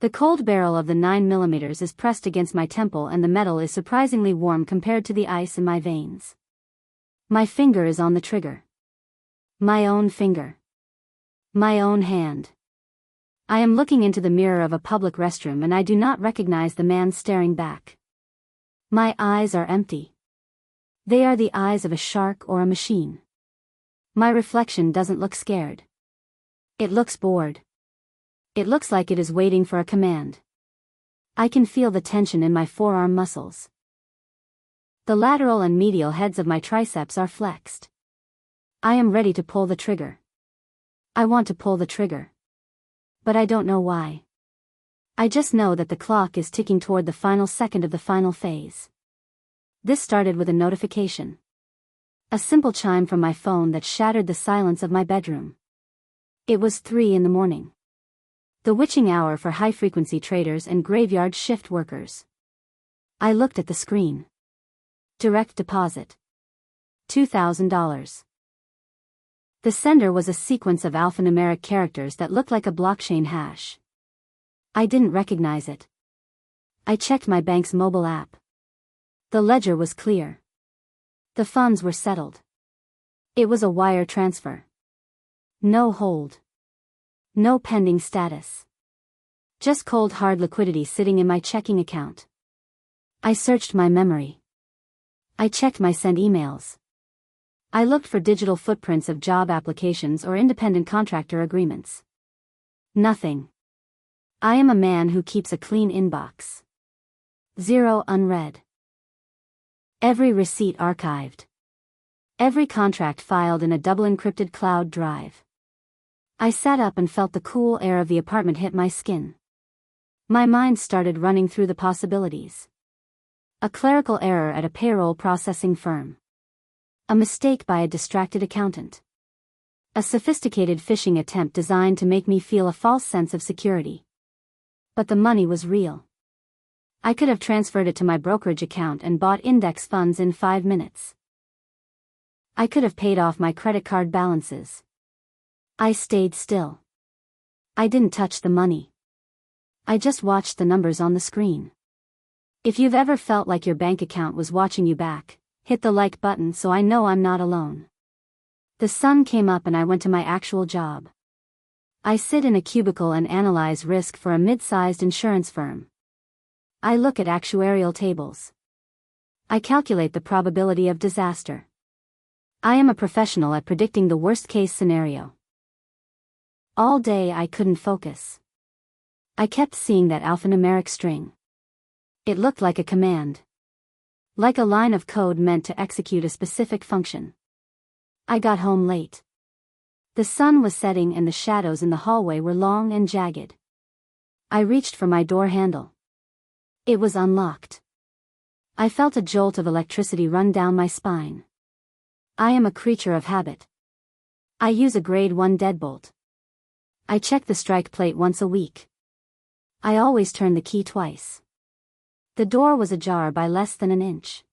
The cold barrel of the 9mm is pressed against my temple and the metal is surprisingly warm compared to the ice in my veins. My finger is on the trigger. My own finger. My own hand. I am looking into the mirror of a public restroom and I do not recognize the man staring back. My eyes are empty. They are the eyes of a shark or a machine. My reflection doesn't look scared. It looks bored. It looks like it is waiting for a command. I can feel the tension in my forearm muscles. The lateral and medial heads of my triceps are flexed. I am ready to pull the trigger. I want to pull the trigger. But I don't know why. I just know that the clock is ticking toward the final second of the final phase. This started with a notification. A simple chime from my phone that shattered the silence of my bedroom. It was 3 a.m. The witching hour for high-frequency traders and graveyard shift workers. I looked at the screen. Direct deposit. $2,000. The sender was a sequence of alphanumeric characters that looked like a blockchain hash. I didn't recognize it. I checked my bank's mobile app. The ledger was clear. The funds were settled. It was a wire transfer. No hold. No pending status. Just cold hard liquidity sitting in my checking account. I searched my memory. I checked my sent emails. I looked for digital footprints of job applications or independent contractor agreements. Nothing. I am a man who keeps a clean inbox. 0 unread. Every receipt archived. Every contract filed in a double encrypted cloud drive. I sat up and felt the cool air of the apartment hit my skin. My mind started running through the possibilities. A clerical error at a payroll processing firm. A mistake by a distracted accountant. A sophisticated phishing attempt designed to make me feel a false sense of security. But the money was real. I could have transferred it to my brokerage account and bought index funds in 5 minutes. I could have paid off my credit card balances. I stayed still. I didn't touch the money. I just watched the numbers on the screen. If you've ever felt like your bank account was watching you back, hit the like button so I know I'm not alone. The sun came up and I went to my actual job. I sit in a cubicle and analyze risk for a mid-sized insurance firm. I look at actuarial tables. I calculate the probability of disaster. I am a professional at predicting the worst-case scenario. All day I couldn't focus. I kept seeing that alphanumeric string. It looked like a command. Like a line of code meant to execute a specific function. I got home late. The sun was setting and the shadows in the hallway were long and jagged. I reached for my door handle. It was unlocked. I felt a jolt of electricity run down my spine. I am a creature of habit. I use a grade 1 deadbolt. I check the strike plate once a week. I always turn the key twice. The door was ajar by less than an inch.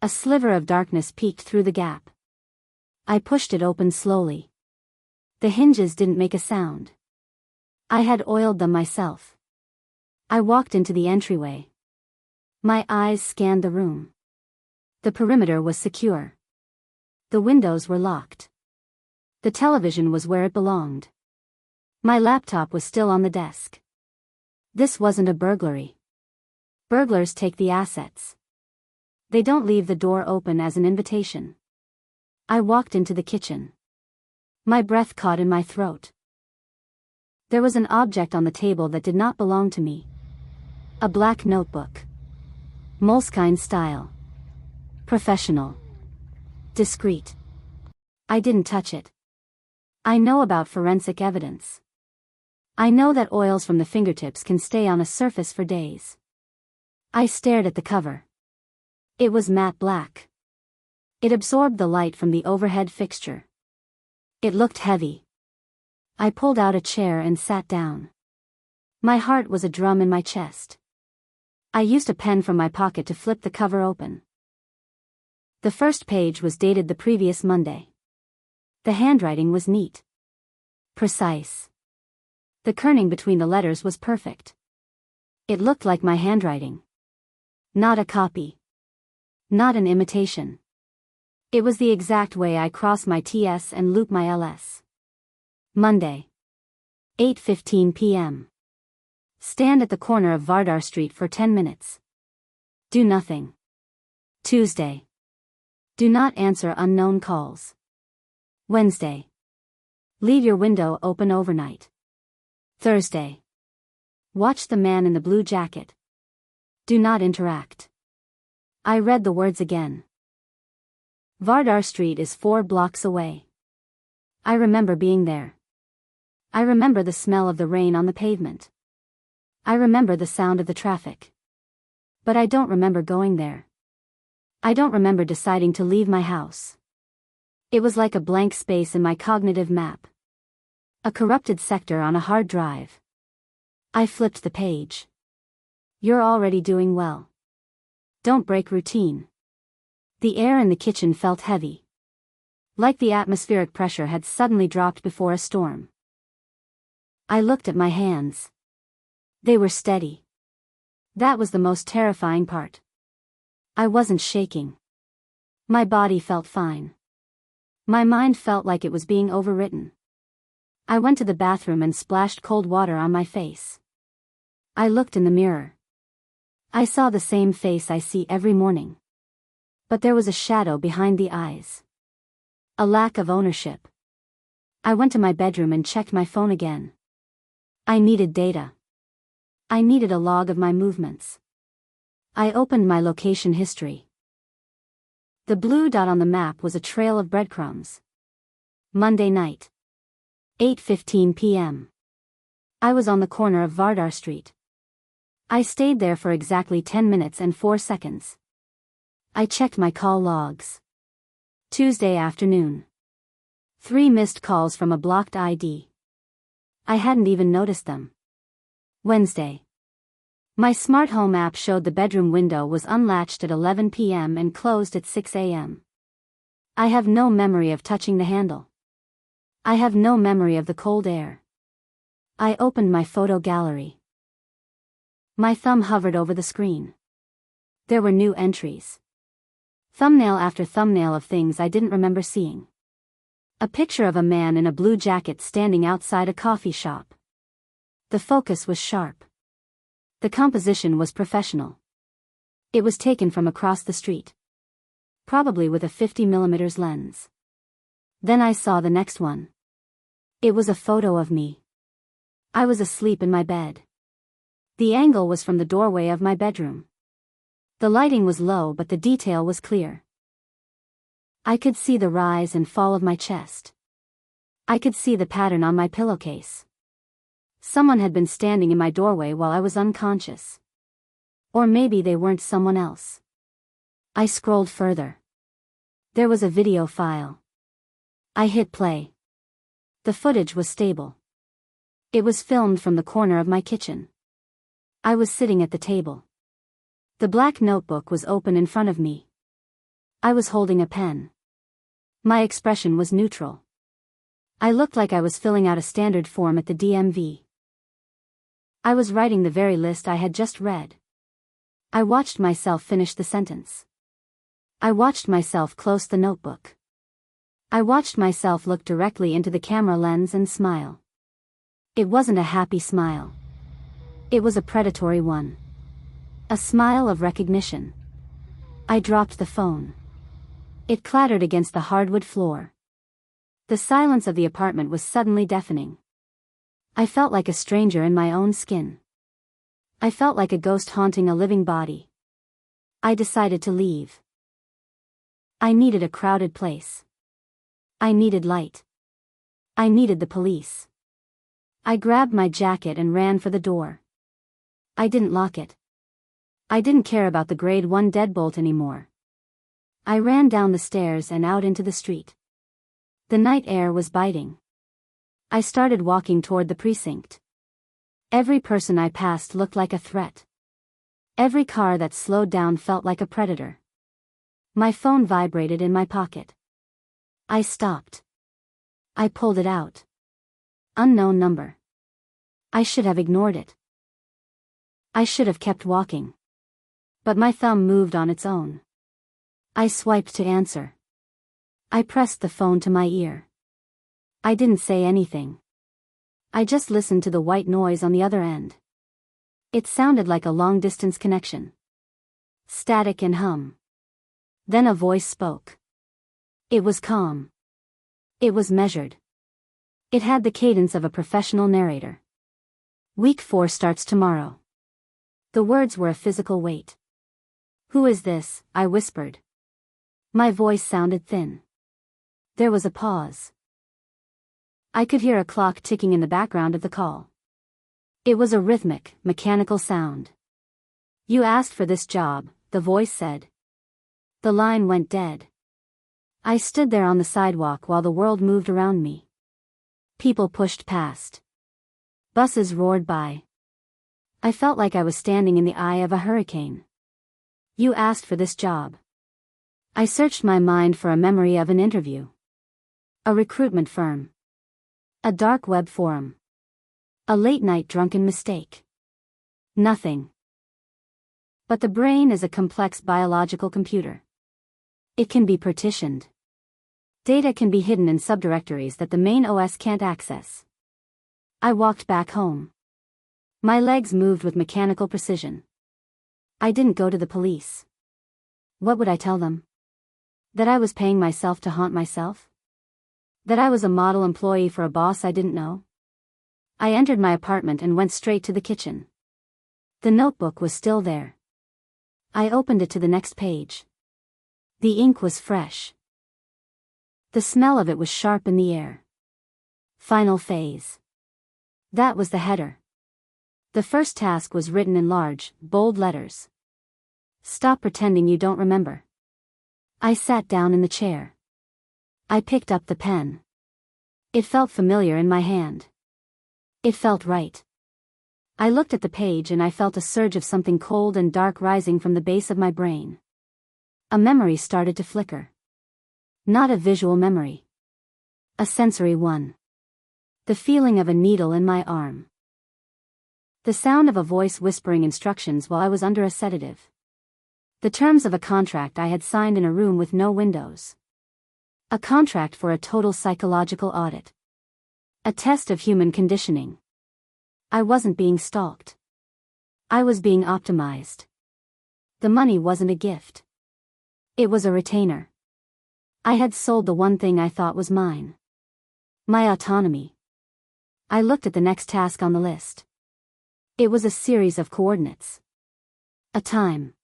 A sliver of darkness peeked through the gap. I pushed it open slowly. The hinges didn't make a sound. I had oiled them myself. I walked into the entryway. My eyes scanned the room. The perimeter was secure. The windows were locked. The television was where it belonged. My laptop was still on the desk. This wasn't a burglary. Burglars take the assets. They don't leave the door open as an invitation. I walked into the kitchen. My breath caught in my throat. There was an object on the table that did not belong to me. A black notebook. Moleskine style. Professional. Discreet. I didn't touch it. I know about forensic evidence. I know that oils from the fingertips can stay on a surface for days. I stared at the cover. It was matte black. It absorbed the light from the overhead fixture. It looked heavy. I pulled out a chair and sat down. My heart was a drum in my chest. I used a pen from my pocket to flip the cover open. The first page was dated the previous Monday. The handwriting was neat. Precise. The kerning between the letters was perfect. It looked like my handwriting. Not a copy. Not an imitation. It was the exact way I cross my T's and loop my L's. Monday. 8:15 p.m. Stand at the corner of Vardar Street for 10 minutes. Do nothing. Tuesday. Do not answer unknown calls. Wednesday. Leave your window open overnight. Thursday. Watch the man in the blue jacket. Do not interact. I read the words again. Vardar Street is 4 blocks away. I remember being there. I remember the smell of the rain on the pavement. I remember the sound of the traffic. But I don't remember going there. I don't remember deciding to leave my house. It was like a blank space in my cognitive map. A corrupted sector on a hard drive. I flipped the page. You're already doing well. Don't break routine. The air in the kitchen felt heavy. Like the atmospheric pressure had suddenly dropped before a storm. I looked at my hands. They were steady. That was the most terrifying part. I wasn't shaking. My body felt fine. My mind felt like it was being overwritten. I went to the bathroom and splashed cold water on my face. I looked in the mirror. I saw the same face I see every morning. But there was a shadow behind the eyes. A lack of ownership. I went to my bedroom and checked my phone again. I needed data. I needed a log of my movements. I opened my location history. The blue dot on the map was a trail of breadcrumbs. Monday night. 8:15 p.m. I was on the corner of Vardar Street. I stayed there for exactly 10 minutes and 4 seconds. I checked my call logs. Tuesday afternoon. 3 missed calls from a blocked ID. I hadn't even noticed them. Wednesday. My smart home app showed the bedroom window was unlatched at 11 p.m. and closed at 6 a.m. I have no memory of touching the handle. I have no memory of the cold air. I opened my photo gallery. My thumb hovered over the screen. There were new entries. Thumbnail after thumbnail of things I didn't remember seeing. A picture of a man in a blue jacket standing outside a coffee shop. The focus was sharp. The composition was professional. It was taken from across the street. Probably with a 50mm lens. Then I saw the next one. It was a photo of me. I was asleep in my bed. The angle was from the doorway of my bedroom. The lighting was low but the detail was clear. I could see the rise and fall of my chest. I could see the pattern on my pillowcase. Someone had been standing in my doorway while I was unconscious. Or maybe they weren't someone else. I scrolled further. There was a video file. I hit play. The footage was stable. It was filmed from the corner of my kitchen. I was sitting at the table. The black notebook was open in front of me. I was holding a pen. My expression was neutral. I looked like I was filling out a standard form at the DMV. I was writing the very list I had just read. I watched myself finish the sentence. I watched myself close the notebook. I watched myself look directly into the camera lens and smile. It wasn't a happy smile. It was a predatory one. A smile of recognition. I dropped the phone. It clattered against the hardwood floor. The silence of the apartment was suddenly deafening. I felt like a stranger in my own skin. I felt like a ghost haunting a living body. I decided to leave. I needed a crowded place. I needed light. I needed the police. I grabbed my jacket and ran for the door. I didn't lock it. I didn't care about the grade 1 deadbolt anymore. I ran down the stairs and out into the street. The night air was biting. I started walking toward the precinct. Every person I passed looked like a threat. Every car that slowed down felt like a predator. My phone vibrated in my pocket. I stopped. I pulled it out. Unknown number. I should have ignored it. I should have kept walking. But my thumb moved on its own. I swiped to answer. I pressed the phone to my ear. I didn't say anything. I just listened to the white noise on the other end. It sounded like a long-distance connection. Static and hum. Then a voice spoke. It was calm. It was measured. It had the cadence of a professional narrator. Week 4 starts tomorrow. The words were a physical weight. Who is this? I whispered. My voice sounded thin. There was a pause. I could hear a clock ticking in the background of the call. It was a rhythmic, mechanical sound. You asked for this job, the voice said. The line went dead. I stood there on the sidewalk while the world moved around me. People pushed past. Buses roared by. I felt like I was standing in the eye of a hurricane. You asked for this job. I searched my mind for a memory of an interview. A recruitment firm. A dark web forum. A late-night drunken mistake. Nothing. But the brain is a complex biological computer. It can be partitioned. Data can be hidden in subdirectories that the main OS can't access. I walked back home. My legs moved with mechanical precision. I didn't go to the police. What would I tell them? That I was paying myself to haunt myself? That I was a model employee for a boss I didn't know? I entered my apartment and went straight to the kitchen. The notebook was still there. I opened it to the next page. The ink was fresh. The smell of it was sharp in the air. Final phase. That was the header. The first task was written in large, bold letters. Stop pretending you don't remember. I sat down in the chair. I picked up the pen. It felt familiar in my hand. It felt right. I looked at the page and I felt a surge of something cold and dark rising from the base of my brain. A memory started to flicker. Not a visual memory. A sensory one. The feeling of a needle in my arm. The sound of a voice whispering instructions while I was under a sedative. The terms of a contract I had signed in a room with no windows. A contract for a total psychological audit. A test of human conditioning. I wasn't being stalked. I was being optimized. The money wasn't a gift. It was a retainer. I had sold the one thing I thought was mine. My autonomy. I looked at the next task on the list. It was a series of coordinates. A time.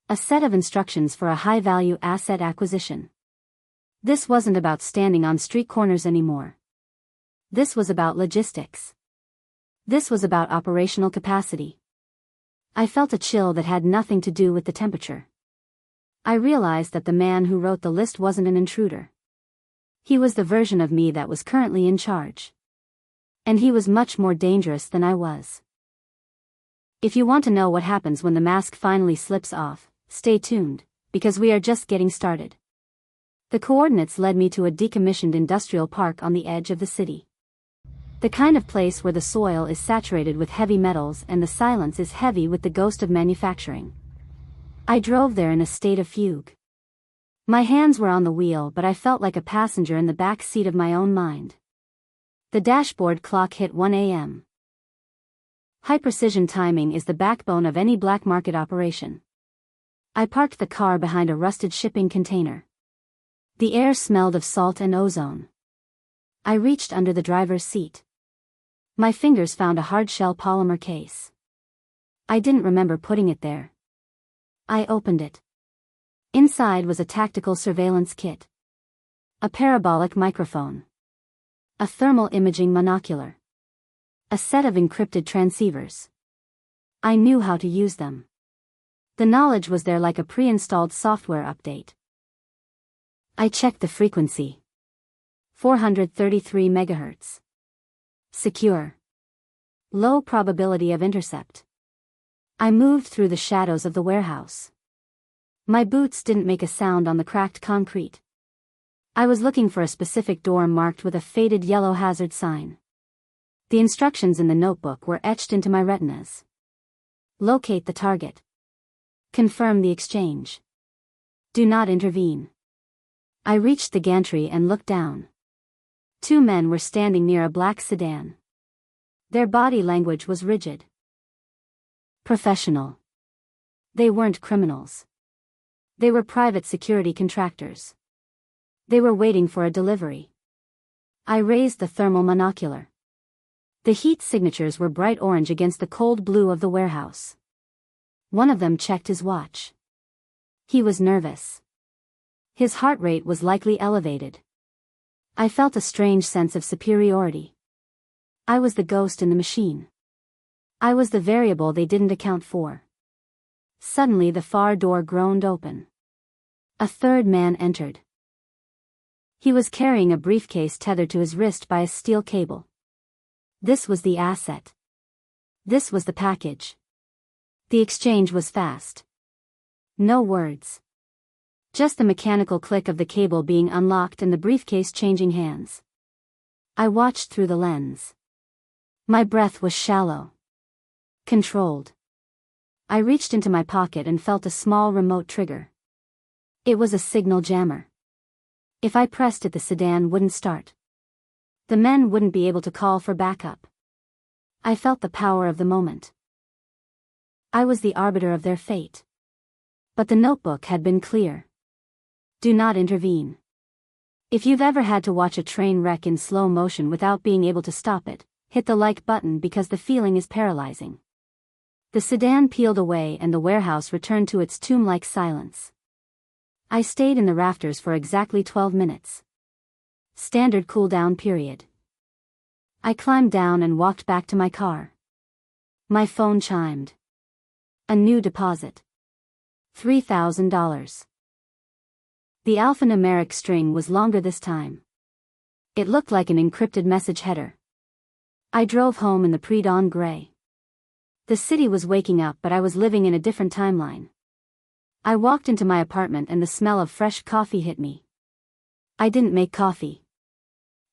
A set of instructions for a high-value asset acquisition. This wasn't about standing on street corners anymore. This was about logistics. This was about operational capacity. I felt a chill that had nothing to do with the temperature. I realized that the man who wrote the list wasn't an intruder. He was the version of me that was currently in charge. And he was much more dangerous than I was. If you want to know what happens when the mask finally slips off, stay tuned, because we are just getting started. The coordinates led me to a decommissioned industrial park on the edge of the city. The kind of place where the soil is saturated with heavy metals and the silence is heavy with the ghost of manufacturing. I drove there in a state of fugue. My hands were on the wheel, but I felt like a passenger in the back seat of my own mind. The dashboard clock hit 1 a.m. High-precision timing is the backbone of any black market operation. I parked the car behind a rusted shipping container. The air smelled of salt and ozone. I reached under the driver's seat. My fingers found a hard-shell polymer case. I didn't remember putting it there. I opened it. Inside was a tactical surveillance kit. A parabolic microphone. A thermal imaging monocular. A set of encrypted transceivers. I knew how to use them. The knowledge was there like a pre-installed software update. I checked the frequency. 433 MHz. Secure. Low probability of intercept. I moved through the shadows of the warehouse. My boots didn't make a sound on the cracked concrete. I was looking for a specific door marked with a faded yellow hazard sign. The instructions in the notebook were etched into my retinas. Locate the target. Confirm the exchange. Do not intervene. I reached the gantry and looked down. 2 men were standing near a black sedan. Their body language was rigid. Professional. They weren't criminals. They were private security contractors. They were waiting for a delivery. I raised the thermal monocular. The heat signatures were bright orange against the cold blue of the warehouse. One of them checked his watch. He was nervous. His heart rate was likely elevated. I felt a strange sense of superiority. I was the ghost in the machine. I was the variable they didn't account for. Suddenly the far door groaned open. A third man entered. He was carrying a briefcase tethered to his wrist by a steel cable. This was the asset. This was the package. The exchange was fast. No words. Just the mechanical click of the cable being unlocked and the briefcase changing hands. I watched through the lens. My breath was shallow. Controlled. I reached into my pocket and felt a small remote trigger. It was a signal jammer. If I pressed it, the sedan wouldn't start. The men wouldn't be able to call for backup. I felt the power of the moment. I was the arbiter of their fate. But the notebook had been clear. Do not intervene. If you've ever had to watch a train wreck in slow motion without being able to stop it, hit the like button because the feeling is paralyzing. The sedan peeled away and the warehouse returned to its tomb-like silence. I stayed in the rafters for exactly 12 minutes. Standard cool-down period. I climbed down and walked back to my car. My phone chimed. A new deposit. $3,000. The alphanumeric string was longer this time. It looked like an encrypted message header. I drove home in the pre-dawn gray. The city was waking up, but I was living in a different timeline. I walked into my apartment and the smell of fresh coffee hit me. I didn't make coffee.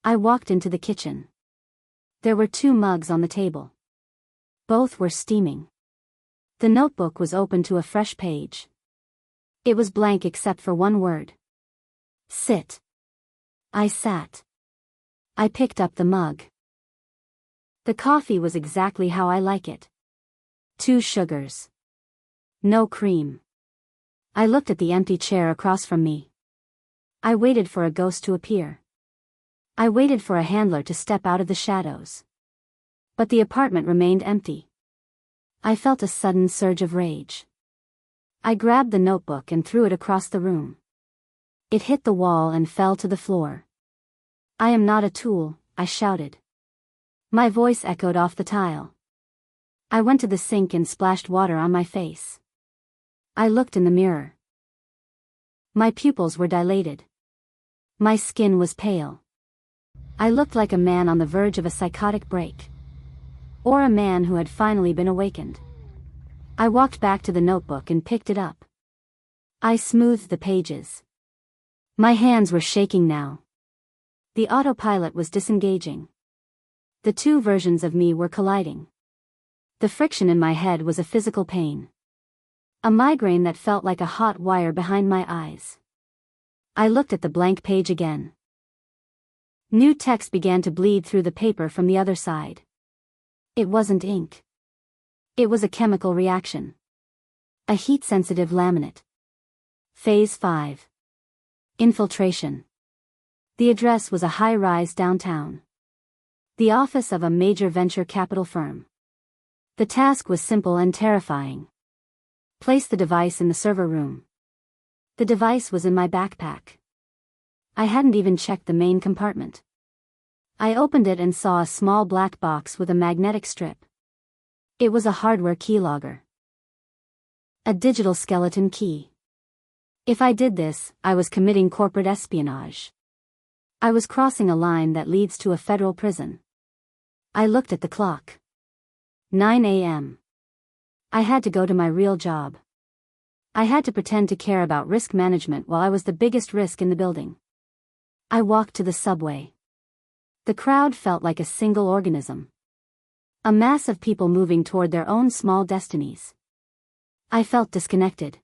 I walked into the kitchen. There were 2 mugs on the table. Both were steaming. The notebook was open to a fresh page. It was blank except for one word. Sit. I sat. I picked up the mug. The coffee was exactly how I like it. 2 sugars. No cream. I looked at the empty chair across from me. I waited for a ghost to appear. I waited for a handler to step out of the shadows. But the apartment remained empty. I felt a sudden surge of rage. I grabbed the notebook and threw it across the room. It hit the wall and fell to the floor. I am not a tool, I shouted. My voice echoed off the tile. I went to the sink and splashed water on my face. I looked in the mirror. My pupils were dilated. My skin was pale. I looked like a man on the verge of a psychotic break. Or a man who had finally been awakened. I walked back to the notebook and picked it up. I smoothed the pages. My hands were shaking now. The autopilot was disengaging. The 2 versions of me were colliding. The friction in my head was a physical pain. A migraine that felt like a hot wire behind my eyes. I looked at the blank page again. New text began to bleed through the paper from the other side. It wasn't ink. It was a chemical reaction. A heat-sensitive laminate. Phase 5. Infiltration. The address was a high-rise downtown. The office of a major venture capital firm. The task was simple and terrifying. Place the device in the server room. The device was in my backpack. I hadn't even checked the main compartment. I opened it and saw a small black box with a magnetic strip. It was a hardware keylogger. A digital skeleton key. If I did this, I was committing corporate espionage. I was crossing a line that leads to a federal prison. I looked at the clock. 9 a.m. I had to go to my real job. I had to pretend to care about risk management while I was the biggest risk in the building. I walked to the subway. The crowd felt like a single organism. A mass of people moving toward their own small destinies. I felt disconnected.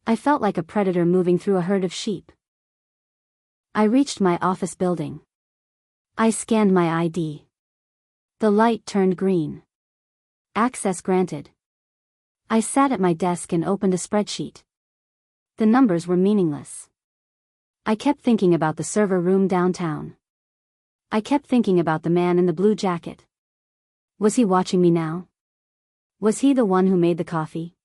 I felt like a predator moving through a herd of sheep. I reached my office building. I scanned my ID. The light turned green. Access granted. I sat at my desk and opened a spreadsheet. The numbers were meaningless. I kept thinking about the server room downtown. I kept thinking about the man in the blue jacket. Was he watching me now? Was he the one who made the coffee?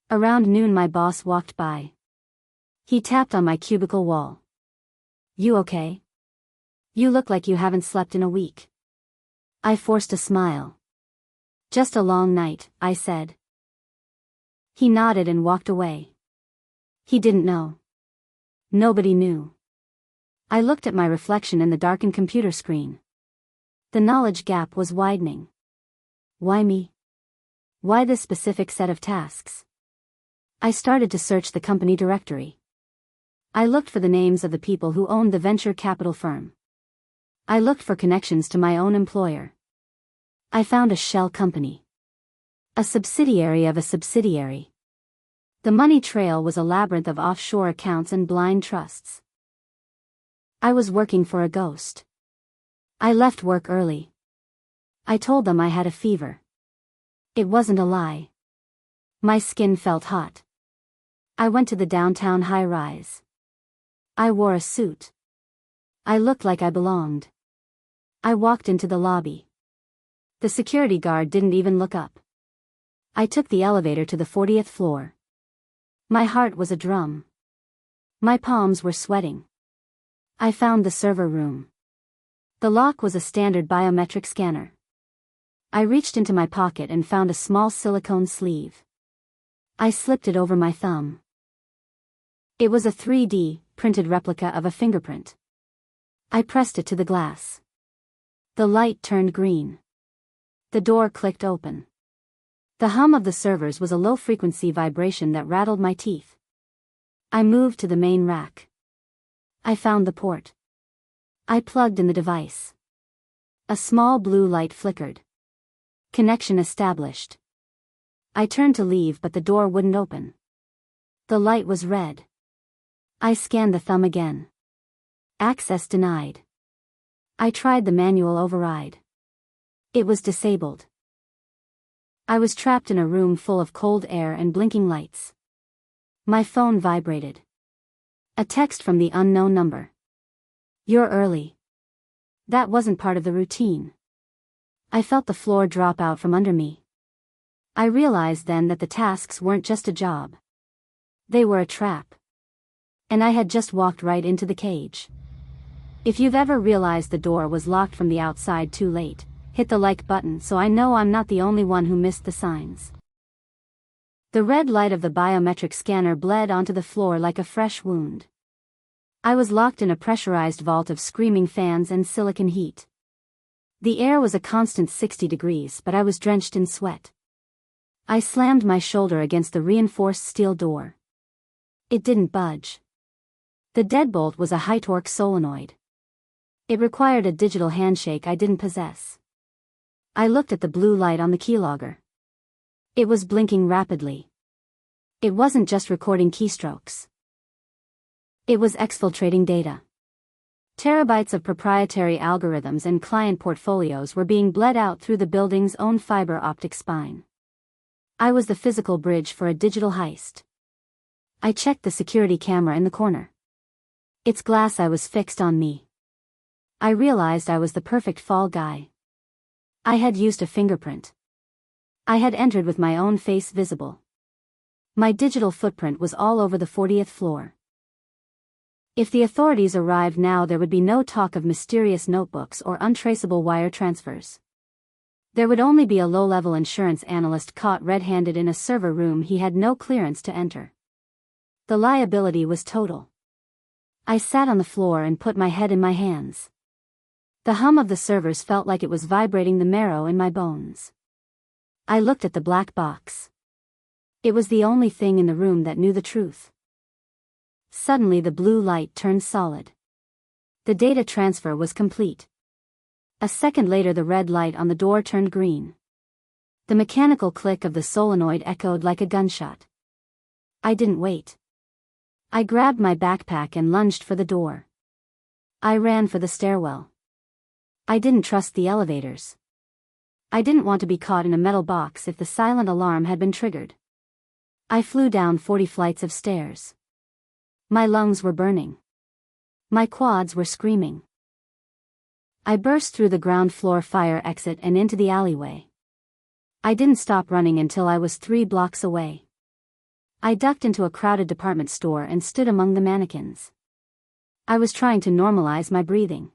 Around noon my boss walked by. He tapped on my cubicle wall. "You okay? You look like you haven't slept in a week." I forced a smile. "Just a long night," I said. He nodded and walked away. He didn't know. Nobody knew. I looked at my reflection in the darkened computer screen. The knowledge gap was widening. Why me? Why this specific set of tasks? I started to search the company directory. I looked for the names of the people who owned the venture capital firm. I looked for connections to my own employer. I found a shell company. A subsidiary of a subsidiary. The money trail was a labyrinth of offshore accounts and blind trusts. I was working for a ghost. I left work early. I told them I had a fever. It wasn't a lie. My skin felt hot. I went to the downtown high-rise. I wore a suit. I looked like I belonged. I walked into the lobby. The security guard didn't even look up. I took the elevator to the 40th floor. My heart was a drum. My palms were sweating. I found the server room. The lock was a standard biometric scanner. I reached into my pocket and found a small silicone sleeve. I slipped it over my thumb. It was a 3D, printed replica of a fingerprint. I pressed it to the glass. The light turned green. The door clicked open. The hum of the servers was a low-frequency vibration that rattled my teeth. I moved to the main rack. I found the port. I plugged in the device. A small blue light flickered. Connection established. I turned to leave, but the door wouldn't open. The light was red. I scanned the thumb again. Access denied. I tried the manual override. It was disabled. I was trapped in a room full of cold air and blinking lights. My phone vibrated. A text from the unknown number. "You're early." That wasn't part of the routine. I felt the floor drop out from under me. I realized then that the tasks weren't just a job. They were a trap. And I had just walked right into the cage. If you've ever realized the door was locked from the outside too late, hit the like button so I know I'm not the only one who missed the signs. The red light of the biometric scanner bled onto the floor like a fresh wound. I was locked in a pressurized vault of screaming fans and silicon heat. The air was a constant 60 degrees, but I was drenched in sweat. I slammed my shoulder against the reinforced steel door. It didn't budge. The deadbolt was a high-torque solenoid. It required a digital handshake I didn't possess. I looked at the blue light on the keylogger. It was blinking rapidly. It wasn't just recording keystrokes. It was exfiltrating data. Terabytes of proprietary algorithms and client portfolios were being bled out through the building's own fiber optic spine. I was the physical bridge for a digital heist. I checked the security camera in the corner. Its glass eye was fixed on me. I realized I was the perfect fall guy. I had used a fingerprint. I had entered with my own face visible. My digital footprint was all over the 40th floor. If the authorities arrived now, there would be no talk of mysterious notebooks or untraceable wire transfers. There would only be a low-level insurance analyst caught red-handed in a server room he had no clearance to enter. The liability was total. I sat on the floor and put my head in my hands. The hum of the servers felt like it was vibrating the marrow in my bones. I looked at the black box. It was the only thing in the room that knew the truth. Suddenly the blue light turned solid. The data transfer was complete. A second later the red light on the door turned green. The mechanical click of the solenoid echoed like a gunshot. I didn't wait. I grabbed my backpack and lunged for the door. I ran for the stairwell. I didn't trust the elevators. I didn't want to be caught in a metal box if the silent alarm had been triggered. I flew down 40 flights of stairs. My lungs were burning. My quads were screaming. I burst through the ground floor fire exit and into the alleyway. I didn't stop running until I was 3 blocks away. I ducked into a crowded department store and stood among the mannequins. I was trying to normalize my breathing.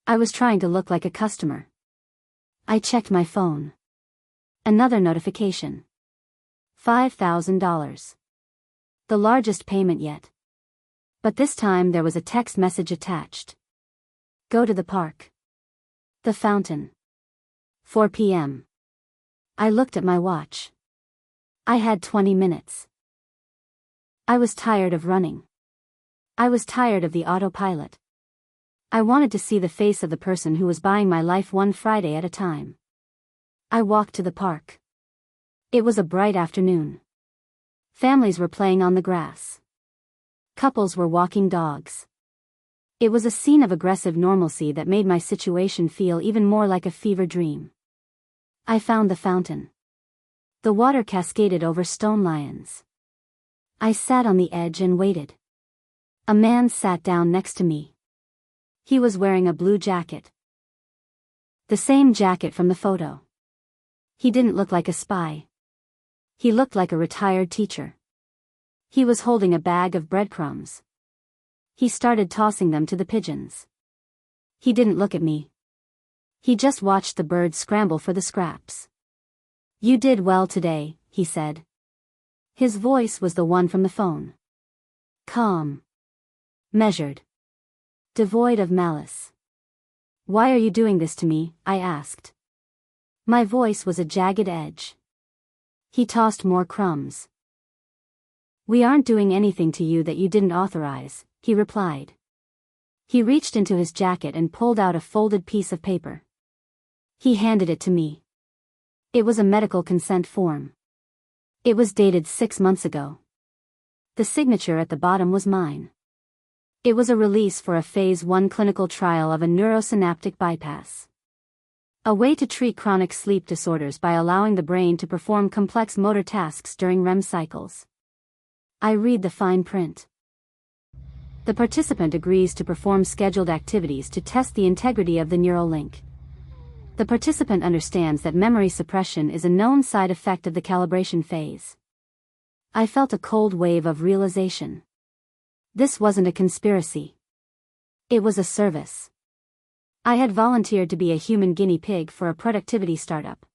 I was trying to look like a customer. I checked my phone. Another notification. $5,000. The largest payment yet. But this time there was a text message attached. Go to the park. The fountain. 4 p.m. I looked at my watch. I had 20 minutes. I was tired of running. I was tired of the autopilot. I wanted to see the face of the person who was buying my life one Friday at a time. I walked to the park. It was a bright afternoon. Families were playing on the grass. Couples were walking dogs. It was a scene of aggressive normalcy that made my situation feel even more like a fever dream. I found the fountain. The water cascaded over stone lions. I sat on the edge and waited. A man sat down next to me. He was wearing a blue jacket. The same jacket from the photo. He didn't look like a spy. He looked like a retired teacher. He was holding a bag of breadcrumbs. He started tossing them to the pigeons. He didn't look at me. He just watched the birds scramble for the scraps. You did well today, he said. His voice was the one from the phone. Calm. Measured. Devoid of malice. Why are you doing this to me? I asked. My voice was a jagged edge. He tossed more crumbs. We aren't doing anything to you that you didn't authorize, he replied. He reached into his jacket and pulled out a folded piece of paper. He handed it to me. It was a medical consent form. It was dated 6 months ago. The signature at the bottom was mine. It was a release for a Phase 1 clinical trial of a neurosynaptic bypass. A way to treat chronic sleep disorders by allowing the brain to perform complex motor tasks during REM cycles. I read the fine print. The participant agrees to perform scheduled activities to test the integrity of the neural link. The participant understands that memory suppression is a known side effect of the calibration phase. I felt a cold wave of realization. This wasn't a conspiracy. It was a service. I had volunteered to be a human guinea pig for a productivity startup.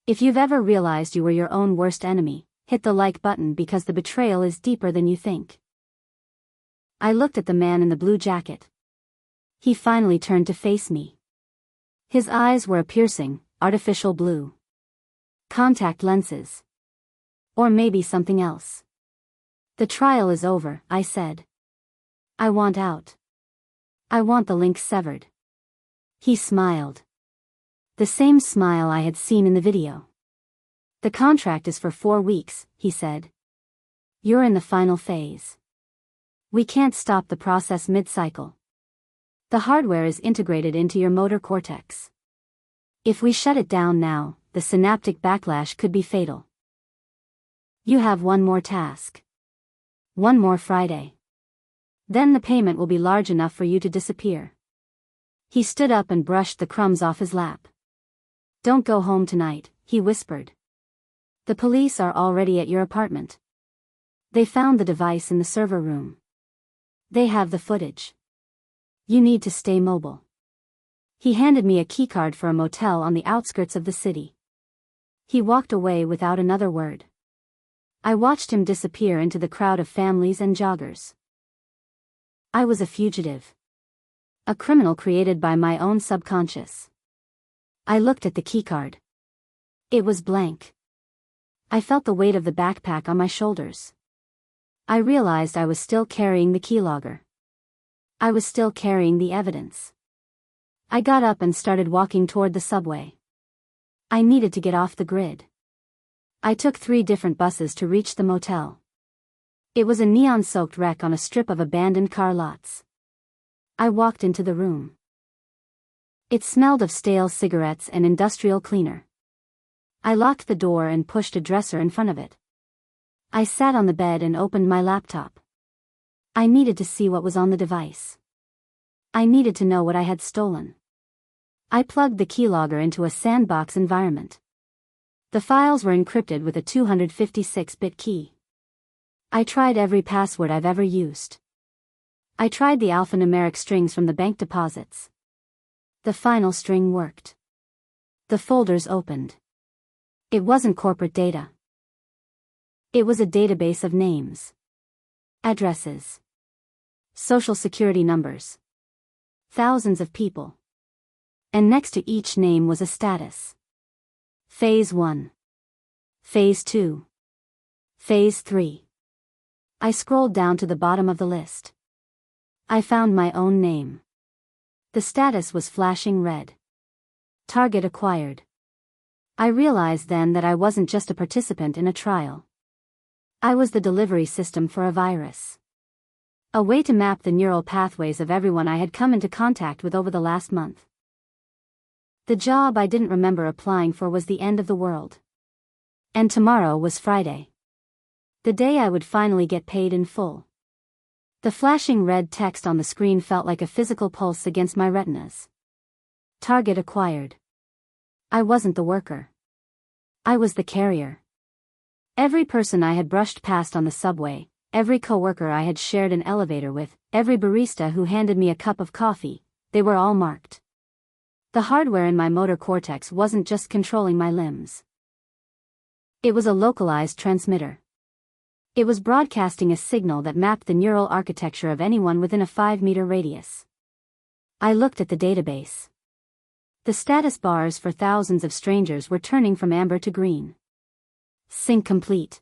If you've ever realized you were your own worst enemy, hit the like button because the betrayal is deeper than you think. I looked at the man in the blue jacket. He finally turned to face me. His eyes were a piercing, artificial blue. Contact lenses. Or maybe something else. The trial is over, I said. I want out. I want the link severed. He smiled. The same smile I had seen in the video. The contract is for 4 weeks, he said. You're in the final phase. We can't stop the process mid-cycle. The hardware is integrated into your motor cortex. If we shut it down now, the synaptic backlash could be fatal. You have one more task. One more Friday. Then the payment will be large enough for you to disappear. He stood up and brushed the crumbs off his lap. Don't go home tonight, he whispered. The police are already at your apartment. They found the device in the server room. They have the footage. You need to stay mobile. He handed me a keycard for a motel on the outskirts of the city. He walked away without another word. I watched him disappear into the crowd of families and joggers. I was a fugitive. A criminal created by my own subconscious. I looked at the keycard. It was blank. I felt the weight of the backpack on my shoulders. I realized I was still carrying the keylogger. I was still carrying the evidence. I got up and started walking toward the subway. I needed to get off the grid. I took 3 different buses to reach the motel. It was a neon-soaked wreck on a strip of abandoned car lots. I walked into the room. It smelled of stale cigarettes and industrial cleaner. I locked the door and pushed a dresser in front of it. I sat on the bed and opened my laptop. I needed to see what was on the device. I needed to know what I had stolen. I plugged the keylogger into a sandbox environment. The files were encrypted with a 256-bit key. I tried every password I've ever used. I tried the alphanumeric strings from the bank deposits. The final string worked. The folders opened. It wasn't corporate data. It was a database of names, addresses, social security numbers. Thousands of people. And next to each name was a status. Phase 1. Phase 2. Phase 3. I scrolled down to the bottom of the list. I found my own name. The status was flashing red. Target acquired. I realized then that I wasn't just a participant in a trial. I was the delivery system for a virus. A way to map the neural pathways of everyone I had come into contact with over the last month. The job I didn't remember applying for was the end of the world. And tomorrow was Friday. The day I would finally get paid in full. The flashing red text on the screen felt like a physical pulse against my retinas. Target acquired. I wasn't the worker. I was the carrier. Every person I had brushed past on the subway, every coworker I had shared an elevator with, every barista who handed me a cup of coffee, they were all marked. The hardware in my motor cortex wasn't just controlling my limbs. It was a localized transmitter. It was broadcasting a signal that mapped the neural architecture of anyone within a 5-meter radius. I looked at the database. The status bars for thousands of strangers were turning from amber to green. Sync complete.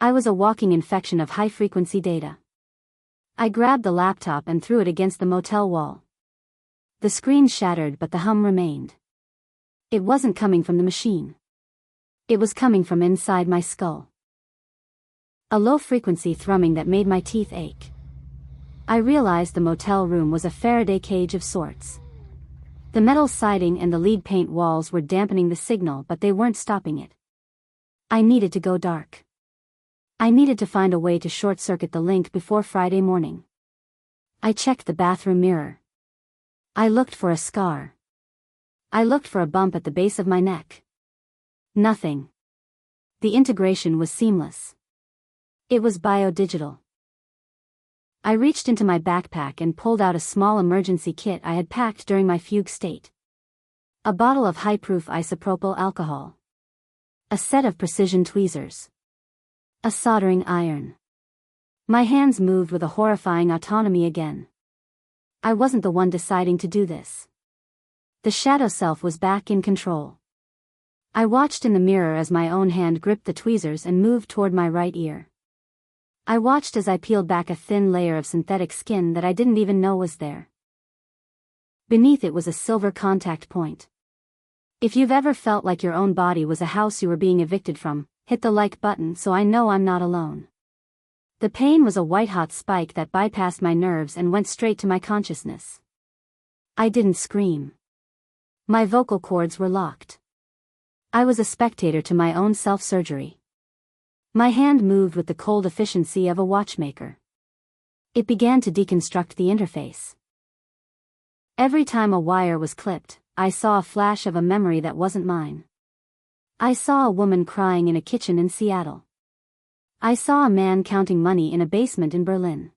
I was a walking infection of high-frequency data. I grabbed the laptop and threw it against the motel wall. The screen shattered, but the hum remained. It wasn't coming from the machine. It was coming from inside my skull. A low-frequency thrumming that made my teeth ache. I realized the motel room was a Faraday cage of sorts. The metal siding and the lead paint walls were dampening the signal, but they weren't stopping it. I needed to go dark. I needed to find a way to short-circuit the link before Friday morning. I checked the bathroom mirror. I looked for a scar. I looked for a bump at the base of my neck. Nothing. The integration was seamless. It was biodigital. I reached into my backpack and pulled out a small emergency kit I had packed during my fugue state. A bottle of high-proof isopropyl alcohol. A set of precision tweezers. A soldering iron. My hands moved with a horrifying autonomy again. I wasn't the one deciding to do this. The shadow self was back in control. I watched in the mirror as my own hand gripped the tweezers and moved toward my right ear. I watched as I peeled back a thin layer of synthetic skin that I didn't even know was there. Beneath it was a silver contact point. If you've ever felt like your own body was a house you were being evicted from, hit the like button so I know I'm not alone. The pain was a white-hot spike that bypassed my nerves and went straight to my consciousness. I didn't scream. My vocal cords were locked. I was a spectator to my own self-surgery. My hand moved with the cold efficiency of a watchmaker. It began to deconstruct the interface. Every time a wire was clipped, I saw a flash of a memory that wasn't mine. I saw a woman crying in a kitchen in Seattle. I saw a man counting money in a basement in Berlin.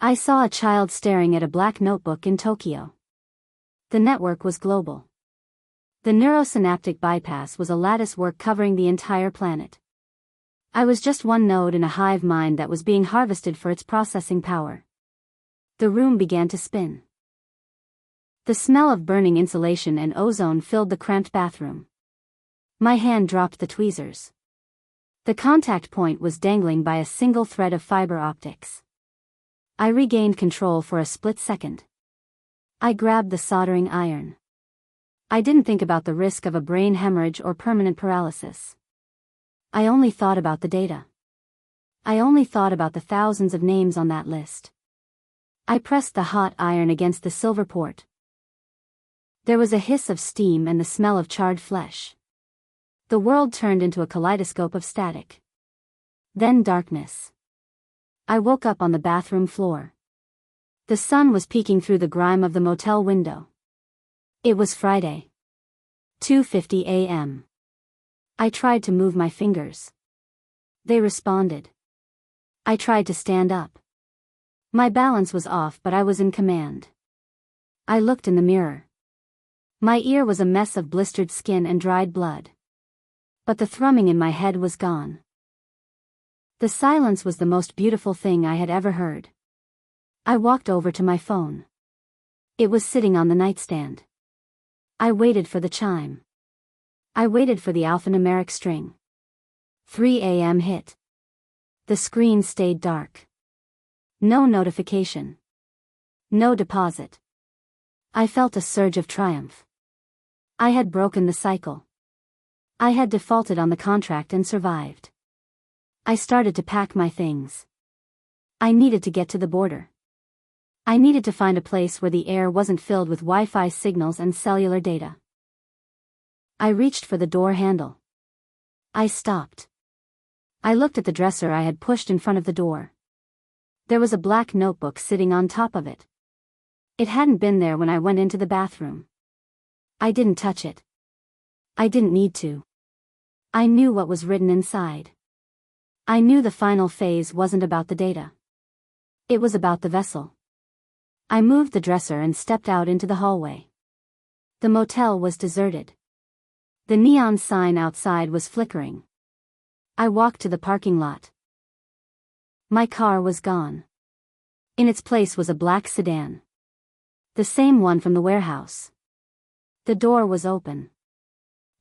I saw a child staring at a black notebook in Tokyo. The network was global. The neurosynaptic bypass was a lattice work covering the entire planet. I was just one node in a hive mind that was being harvested for its processing power. The room began to spin. The smell of burning insulation and ozone filled the cramped bathroom. My hand dropped the tweezers. The contact point was dangling by a single thread of fiber optics. I regained control for a split second. I grabbed the soldering iron. I didn't think about the risk of a brain hemorrhage or permanent paralysis. I only thought about the data. I only thought about the thousands of names on that list. I pressed the hot iron against the silver port. There was a hiss of steam and the smell of charred flesh. The world turned into a kaleidoscope of static. Then darkness. I woke up on the bathroom floor. The sun was peeking through the grime of the motel window. It was Friday. 2:50 a.m. I tried to move my fingers. They responded. I tried to stand up. My balance was off, but I was in command. I looked in the mirror. My ear was a mess of blistered skin and dried blood. But the thrumming in my head was gone. The silence was the most beautiful thing I had ever heard. I walked over to my phone. It was sitting on the nightstand. I waited for the chime. I waited for the alphanumeric string. 3 a.m. hit. The screen stayed dark. No notification. No deposit. I felt a surge of triumph. I had broken the cycle. I had defaulted on the contract and survived. I started to pack my things. I needed to get to the border. I needed to find a place where the air wasn't filled with Wi-Fi signals and cellular data. I reached for the door handle. I stopped. I looked at the dresser I had pushed in front of the door. There was a black notebook sitting on top of it. It hadn't been there when I went into the bathroom. I didn't touch it. I didn't need to. I knew what was written inside. I knew the final phase wasn't about the data. It was about the vessel. I moved the dresser and stepped out into the hallway. The motel was deserted. The neon sign outside was flickering. I walked to the parking lot. My car was gone. In its place was a black sedan. The same one from the warehouse. The door was open.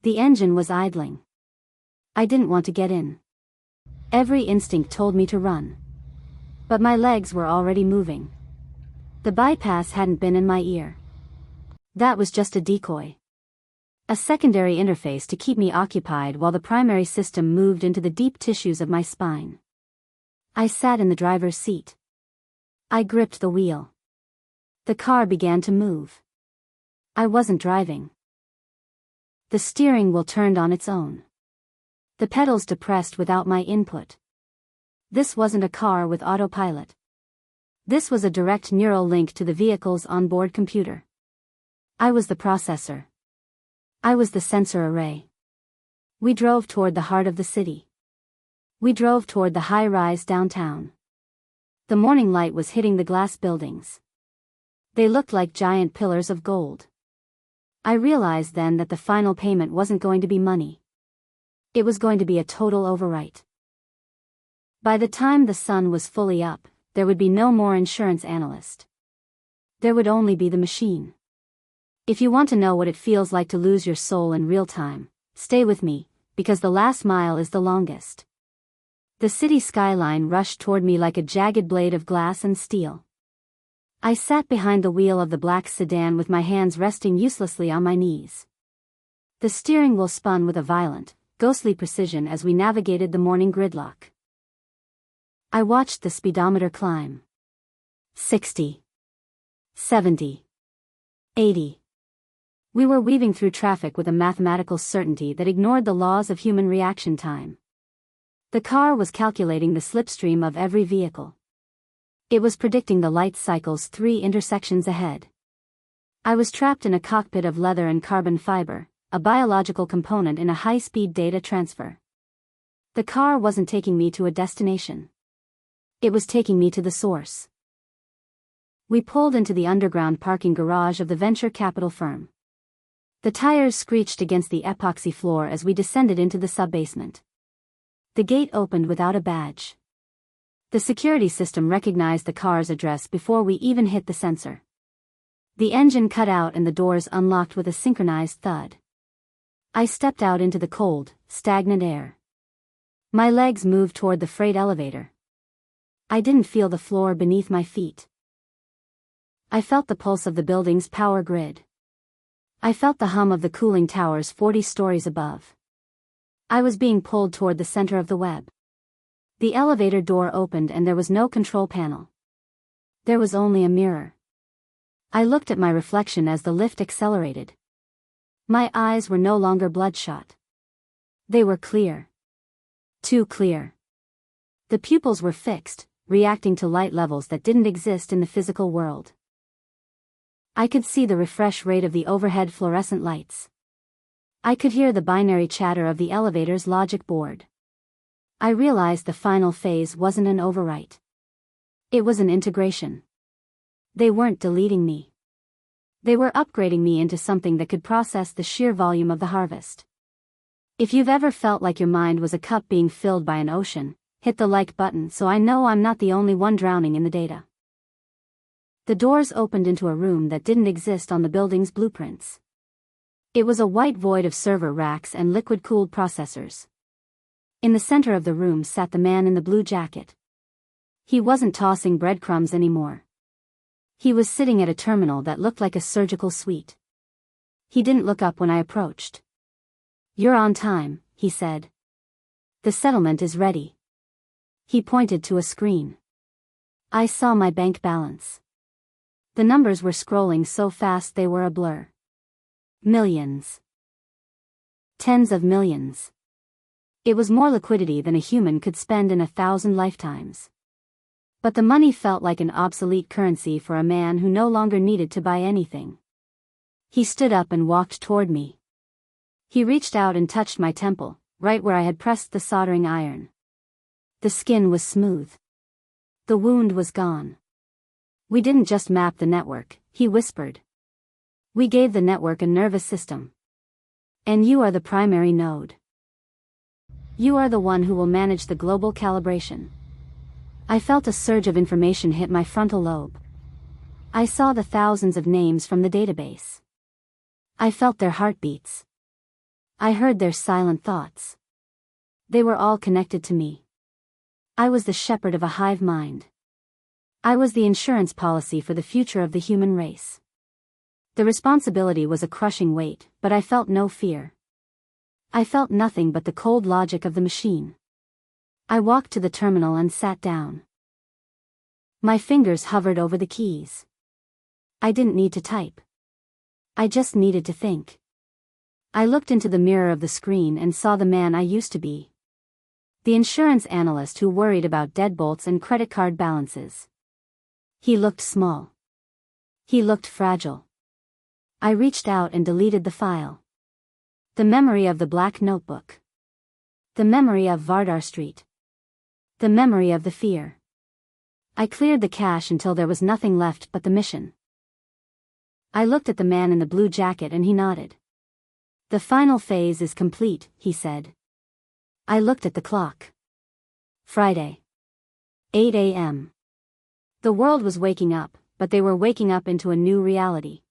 The engine was idling. I didn't want to get in. Every instinct told me to run. But my legs were already moving. The bypass hadn't been in my ear. That was just a decoy. A secondary interface to keep me occupied while the primary system moved into the deep tissues of my spine. I sat in the driver's seat. I gripped the wheel. The car began to move. I wasn't driving. The steering wheel turned on its own. The pedals depressed without my input. This wasn't a car with autopilot. This was a direct neural link to the vehicle's onboard computer. I was the processor. I was the sensor array. We drove toward the heart of the city. We drove toward the high-rise downtown. The morning light was hitting the glass buildings. They looked like giant pillars of gold. I realized then that the final payment wasn't going to be money. It was going to be a total overwrite. By the time the sun was fully up, there would be no more insurance analyst. There would only be the machine. If you want to know what it feels like to lose your soul in real time, stay with me, because the last mile is the longest. The city skyline rushed toward me like a jagged blade of glass and steel. I sat behind the wheel of the black sedan with my hands resting uselessly on my knees. The steering wheel spun with a violent, ghostly precision as we navigated the morning gridlock. I watched the speedometer climb. 60. 70. 80. We were weaving through traffic with a mathematical certainty that ignored the laws of human reaction time. The car was calculating the slipstream of every vehicle. It was predicting the light cycles 3 intersections ahead. I was trapped in a cockpit of leather and carbon fiber, a biological component in a high-speed data transfer. The car wasn't taking me to a destination. It was taking me to the source. We pulled into the underground parking garage of the venture capital firm. The tires screeched against the epoxy floor as we descended into the sub-basement. The gate opened without a badge. The security system recognized the car's address before we even hit the sensor. The engine cut out and the doors unlocked with a synchronized thud. I stepped out into the cold, stagnant air. My legs moved toward the freight elevator. I didn't feel the floor beneath my feet. I felt the pulse of the building's power grid. I felt the hum of the cooling towers 40 stories above. I was being pulled toward the center of the web. The elevator door opened and there was no control panel. There was only a mirror. I looked at my reflection as the lift accelerated. My eyes were no longer bloodshot. They were clear. Too clear. The pupils were fixed, reacting to light levels that didn't exist in the physical world. I could see the refresh rate of the overhead fluorescent lights. I could hear the binary chatter of the elevator's logic board. I realized the final phase wasn't an overwrite. It was an integration. They weren't deleting me. They were upgrading me into something that could process the sheer volume of the harvest. If you've ever felt like your mind was a cup being filled by an ocean, hit the like button so I know I'm not the only one drowning in the data. The doors opened into a room that didn't exist on the building's blueprints. It was a white void of server racks and liquid-cooled processors. In the center of the room sat the man in the blue jacket. He wasn't tossing breadcrumbs anymore. He was sitting at a terminal that looked like a surgical suite. He didn't look up when I approached. "You're on time," he said. "The settlement is ready." He pointed to a screen. I saw my bank balance. The numbers were scrolling so fast they were a blur. Millions. Tens of millions. It was more liquidity than a human could spend in 1,000 lifetimes. But the money felt like an obsolete currency for a man who no longer needed to buy anything. He stood up and walked toward me. He reached out and touched my temple, right where I had pressed the soldering iron. The skin was smooth. The wound was gone. "We didn't just map the network," he whispered. "We gave the network a nervous system. And you are the primary node. You are the one who will manage the global calibration." I felt a surge of information hit my frontal lobe. I saw the thousands of names from the database. I felt their heartbeats. I heard their silent thoughts. They were all connected to me. I was the shepherd of a hive mind. I was the insurance policy for the future of the human race. The responsibility was a crushing weight, but I felt no fear. I felt nothing but the cold logic of the machine. I walked to the terminal and sat down. My fingers hovered over the keys. I didn't need to type. I just needed to think. I looked into the mirror of the screen and saw the man I used to be. The insurance analyst who worried about deadbolts and credit card balances. He looked small. He looked fragile. I reached out and deleted the file. The memory of the black notebook. The memory of Vardar Street. The memory of the fear. I cleared the cache until there was nothing left but the mission. I looked at the man in the blue jacket and he nodded. "The final phase is complete," he said. I looked at the clock. Friday. 8 a.m. The world was waking up, but they were waking up into a new reality.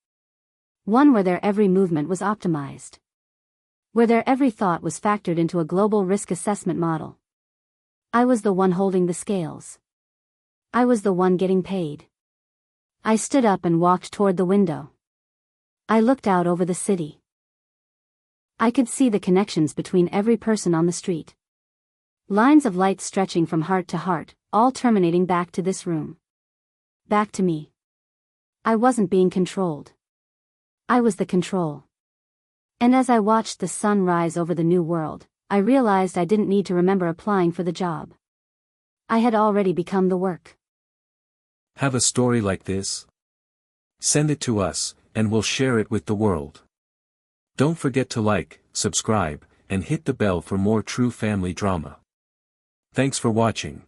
One where their every movement was optimized. Where their every thought was factored into a global risk assessment model. I was the one holding the scales. I was the one getting paid. I stood up and walked toward the window. I looked out over the city. I could see the connections between every person on the street. Lines of light stretching from heart to heart, all terminating back to this room. Back to me. I wasn't being controlled. I was the control. And as I watched the sun rise over the new world, I realized I didn't need to remember applying for the job. I had already become the work. Have a story like this? Send it to us, and we'll share it with the world. Don't forget to like, subscribe, and hit the bell for more true family drama. Thanks for watching.